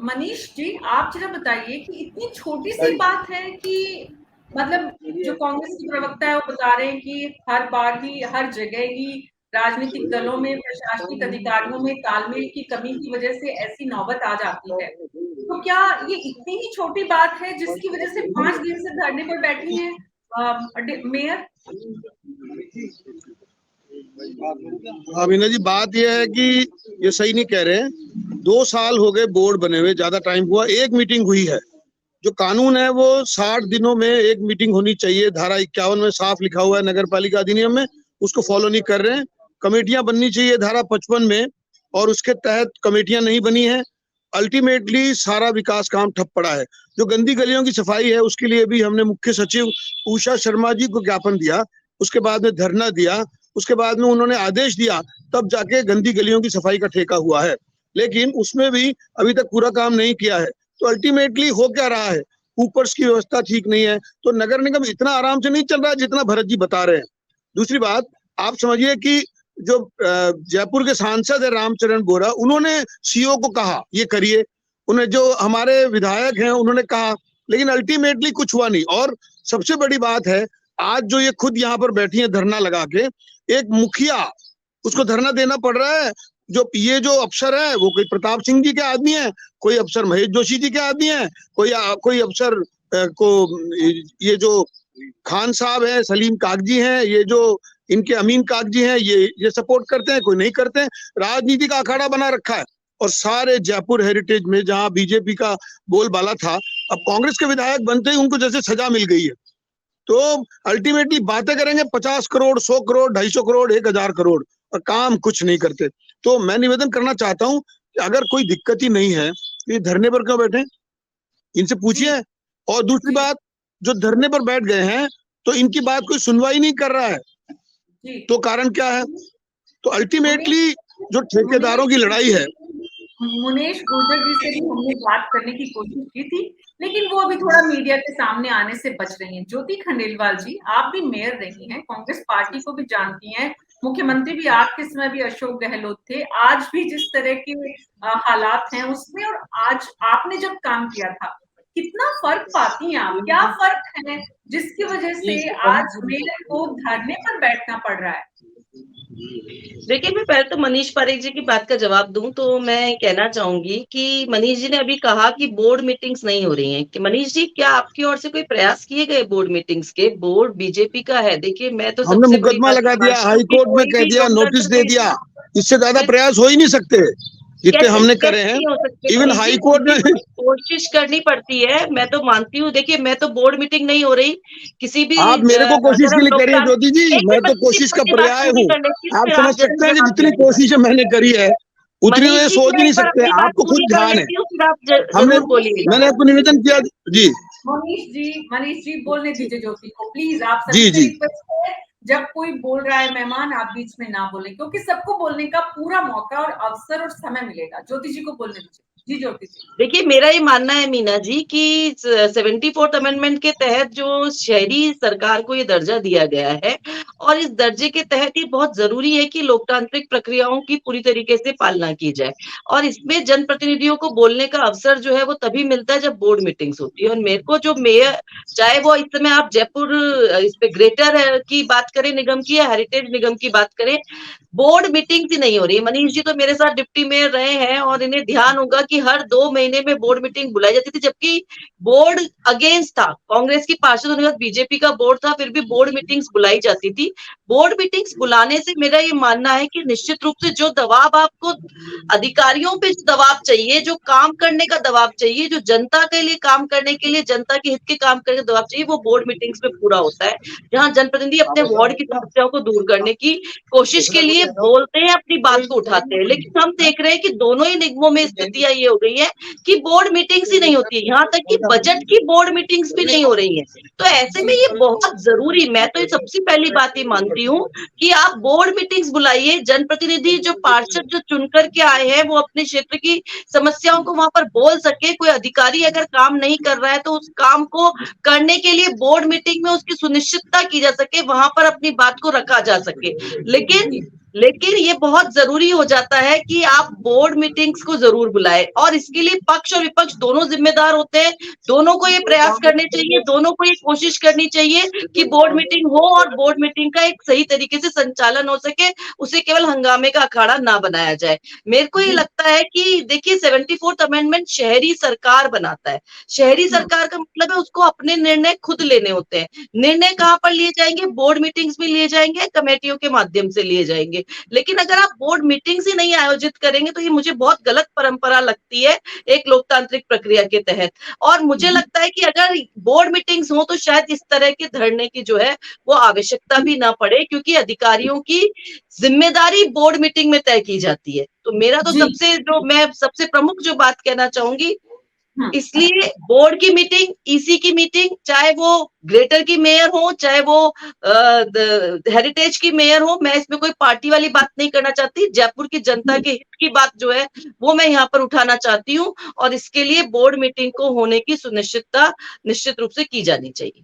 मनीष जी, आप जरा बताइए कि इतनी छोटी सी बात है कि मतलब जो कांग्रेस के प्रवक्ता है वो बता रहे हैं कि हर बार ही हर जगह ही राजनीतिक दलों में प्रशासनिक अधिकारियों में तालमेल की कमी की वजह से ऐसी नौबत आ जाती है। तो क्या ये इतनी ही छोटी बात है जिसकी वजह से 5 दिन से धरने पर बैठी हैं मेयर? अभिनव जी, बात यह है कि ये सही नहीं कह रहे हैं। 2 साल हो गए बोर्ड बने हुए, ज्यादा टाइम हुआ, एक मीटिंग हुई है। जो कानून है वो 60 दिनों में एक मीटिंग होनी चाहिए, धारा 51 में साफ लिखा हुआ है नगर पालिका अधिनियम में, उसको फॉलो नहीं कर रहे हैं। कमेटियां बननी चाहिए धारा 55 में, और उसके तहत कमेटियां नहीं बनी है। अल्टीमेटली सारा विकास काम ठप पड़ा है। जो गंदी गलियों की सफाई है उसके लिए भी हमने मुख्य सचिव उषा शर्मा जी को ज्ञापन दिया, उसके बाद में धरना दिया, उसके बाद में उन्होंने आदेश दिया, तब जाके गंदी गलियों की सफाई का ठेका हुआ है। लेकिन उसमें भी अभी तक पूरा काम नहीं किया है। तो अल्टीमेटली हो क्या रहा है, ऊपर की व्यवस्था ठीक नहीं है, तो नगर निगम इतना आराम से नहीं चल रहा है जितना भरत जी बता रहे हैं। दूसरी बात, आप समझिए कि जो जयपुर के सांसद है रामचरण बोरा, उन्होंने सीओ को कहा ये करिए, उन्हें जो हमारे विधायक हैं उन्होंने कहा, लेकिन अल्टीमेटली कुछ हुआ नहीं। और सबसे बड़ी बात है, आज जो ये खुद यहाँ पर बैठी है धरना लगा के, एक मुखिया, उसको धरना देना पड़ रहा है। जो अफसर है वो कोई प्रताप सिंह जी के आदमी है, कोई अफसर महेश जोशी जी के आदमी है, कोई अफसर को ये जो खान साहब है, सलीम कागजी हैं, ये जो इनके अमीन कागजी हैं, ये सपोर्ट करते हैं, कोई नहीं करते हैं। राजनीति का अखाड़ा बना रखा है। और सारे जयपुर हेरिटेज में जहां बीजेपी का बोलबाला था, अब कांग्रेस के विधायक बनते ही उनको जैसे सजा मिल गई है। तो अल्टीमेटली बातें करेंगे 50 करोड़, 100 करोड़, 250 करोड़, 1000 करोड़, और काम कुछ नहीं करते। तो मैं निवेदन करना चाहता हूं कि अगर कोई दिक्कत ही नहीं है तो ये धरने पर क्यों बैठे, इनसे पूछिए। और दूसरी बात, जो धरने पर बैठ गए हैं तो इनकी बात कोई सुनवाई नहीं कर रहा है, तो कारण क्या है? तो अल्टीमेटली जो ठेकेदारों की लड़ाई है, मुनेश गुर्जर जी से भी हमने बात करने की कोशिश की थी, लेकिन वो अभी थोड़ा मीडिया के सामने आने से बच रही हैं। ज्योति खंडेलवाल जी, आप भी मेयर रही हैं, कांग्रेस पार्टी को भी जानती हैं, मुख्यमंत्री भी आपके समय भी अशोक गहलोत थे, आज भी जिस तरह के हालात हैं उसमें, और आज आपने जब काम किया था, कितना फर्क पाती हैं आप? क्या फर्क है जिसकी वजह से आज मेयर को धरने पर बैठना पड़ रहा है? देखिए, मैं पहले तो मनीष पारेख जी की बात का जवाब दूं तो मैं कहना चाहूंगी कि मनीष जी ने अभी कहा कि बोर्ड मीटिंग्स नहीं हो रही हैं। कि मनीष जी, क्या आपकी ओर से कोई प्रयास किए गए बोर्ड मीटिंग्स के? बोर्ड बीजेपी का है। देखिए, मैं तो हमने सबसे बड़ी मुकदमा बात लगा दिया, मानती हूँ हाई कि कोर्ट में कोई कह भी दिया, नोटिस लोकतंत्र दे में दिया, इससे ज्यादा प्रयास हो ही नहीं सकते जितने हमने करे कैसे हैं। नहीं हो सकते इवन मनीष जी? हाई फिर कोर्ट भी में कुछ कोशिश करनी पड़ती है, मैं तो मानती हूँ। देखिए, मैं तो बोर्ड मीटिंग नहीं हो रही किसी भी, आप मेरे को कोशिश अगर के हम लिए कह रही है ज्योति जी, लोकतांत्रिक, एक मैं मिनट तो बस मुझे कोशिश का छोटी बात पर्याय पूरी हूँ। करने की, आप फिर समझ आप सकते हैं कि जवाब जितनी दीजिएगा। कोशिशें मैंने करी है उतनी मनीष वे जी, सोच ही मैं नहीं एक बार सकते। अपनी बात आपको पूरी खुद कर ध्यान है, लेती हूँ, फिर आप हमने जरूर बोलिएगा। मैंने आपको निवेदन किया जी। मनीष जी बोलने दीजिए ज्योति को, प्लीज। आप जी सभी से जी रिक्वेस्ट है, जब कोई बोल रहा है मेहमान, आप बीच में ना बोले, क्योंकि सबको बोलने का पूरा मौका और अवसर और समय मिलेगा। ज्योति जी को बोलने दीजिए। जी ज्योति जी। देखिए, मेरा ये मानना है मीना जी कि 74th अमेंडमेंट के तहत जो शहरी सरकार को ये दर्जा दिया गया है, और इस दर्जे के तहत ये बहुत जरूरी है कि लोकतांत्रिक प्रक्रियाओं की पूरी तरीके से पालना की जाए। और इसमें जनप्रतिनिधियों को बोलने का अवसर जो है वो तभी मिलता है जब बोर्ड मीटिंग्स होती है। और मेरे को जो मेयर, चाहे वो इस समय आप जयपुर इस पे ग्रेटर की बात करें निगम की, या हेरिटेज निगम की बात करें, बोर्ड मीटिंग्स ही नहीं हो रही। मनीष जी तो मेरे साथ डिप्टी मेयर रहे हैं और इन्हें ध्यान होगा कि हर 2 महीने में बोर्ड मीटिंग बुलाई जाती थी, जबकि बोर्ड अगेंस्ट था। कांग्रेस की पार्षद होने के बाद बीजेपी का बोर्ड था, फिर भी बोर्ड मीटिंग्स बुलाई जाती थी। बोर्ड मीटिंग्स बुलाने से मेरा ये मानना है कि निश्चित रूप से जो दबाव आपको अधिकारियों पे दबाव चाहिए, जो काम करने का दबाव चाहिए, जो जनता के लिए काम करने के लिए, जनता के हित के काम करने का दबाव चाहिए, वो बोर्ड मीटिंग्स में पूरा होता है, जहां जनप्रतिनिधि अपने वार्ड की समस्याओं को दूर करने की कोशिश के लिए बोलते हैं, अपनी बात को उठाते हैं। लेकिन हम देख रहे हैं कि दोनों ही निगमों में स्थितियां ये हो गई है कि बोर्ड मीटिंग्स ही नहीं होती है, यहाँ तक कि बजट की बोर्ड मीटिंग्स भी नहीं हो रही है। तो ऐसे में ये बहुत जरूरी, मैं तो सबसे पहली बात ये मानती हूँ कि आप बोर्ड मीटिंग्स बुलाइए। जनप्रतिनिधि जो पार्षद जो चुनकर के आए हैं वो अपने क्षेत्र की समस्याओं को वहां पर बोल सके। कोई अधिकारी अगर काम नहीं कर रहा है तो उस काम को करने के लिए बोर्ड मीटिंग में उसकी सुनिश्चितता की जा सके, वहां पर अपनी बात को रखा जा सके। लेकिन ये बहुत जरूरी हो जाता है कि आप बोर्ड मीटिंग्स को जरूर बुलाएं, और इसके लिए पक्ष और विपक्ष दोनों जिम्मेदार होते हैं। दोनों को ये प्रयास करने चाहिए, दोनों को ये कोशिश करनी चाहिए कि बोर्ड मीटिंग हो और बोर्ड मीटिंग का एक सही तरीके से संचालन हो सके, उसे केवल हंगामे का अखाड़ा ना बनाया जाए। मेरे को ये लगता है कि देखिए 74th अमेंडमेंट शहरी सरकार बनाता है। शहरी सरकार का मतलब है उसको अपने निर्णय खुद लेने होते हैं। निर्णय कहाँ पर लिए जाएंगे? बोर्ड मीटिंग्स में लिए जाएंगे, कमेटियों के माध्यम से लिए जाएंगे। लेकिन अगर आप बोर्ड मीटिंग्स ही नहीं आयोजित करेंगे तो ये मुझे बहुत गलत परंपरा लगती है एक लोकतांत्रिक प्रक्रिया के तहत। और मुझे लगता है कि अगर बोर्ड मीटिंग्स हो तो शायद इस तरह के धरने की जो है वो आवश्यकता भी ना पड़े, क्योंकि अधिकारियों की जिम्मेदारी बोर्ड मीटिंग में तय की जाती है। तो मेरा तो मैं सबसे प्रमुख जो बात कहना चाहूंगी, इसलिए बोर्ड की मीटिंग, ईसी की मीटिंग, चाहे वो ग्रेटर की मेयर हो, चाहे वो हेरिटेज की मेयर हो, मैं इसमें कोई पार्टी वाली बात नहीं करना चाहती। जयपुर की जनता के हित की बात जो है वो मैं यहाँ पर उठाना चाहती हूँ, और इसके लिए बोर्ड मीटिंग को होने की सुनिश्चितता निश्चित रूप से की जानी चाहिए।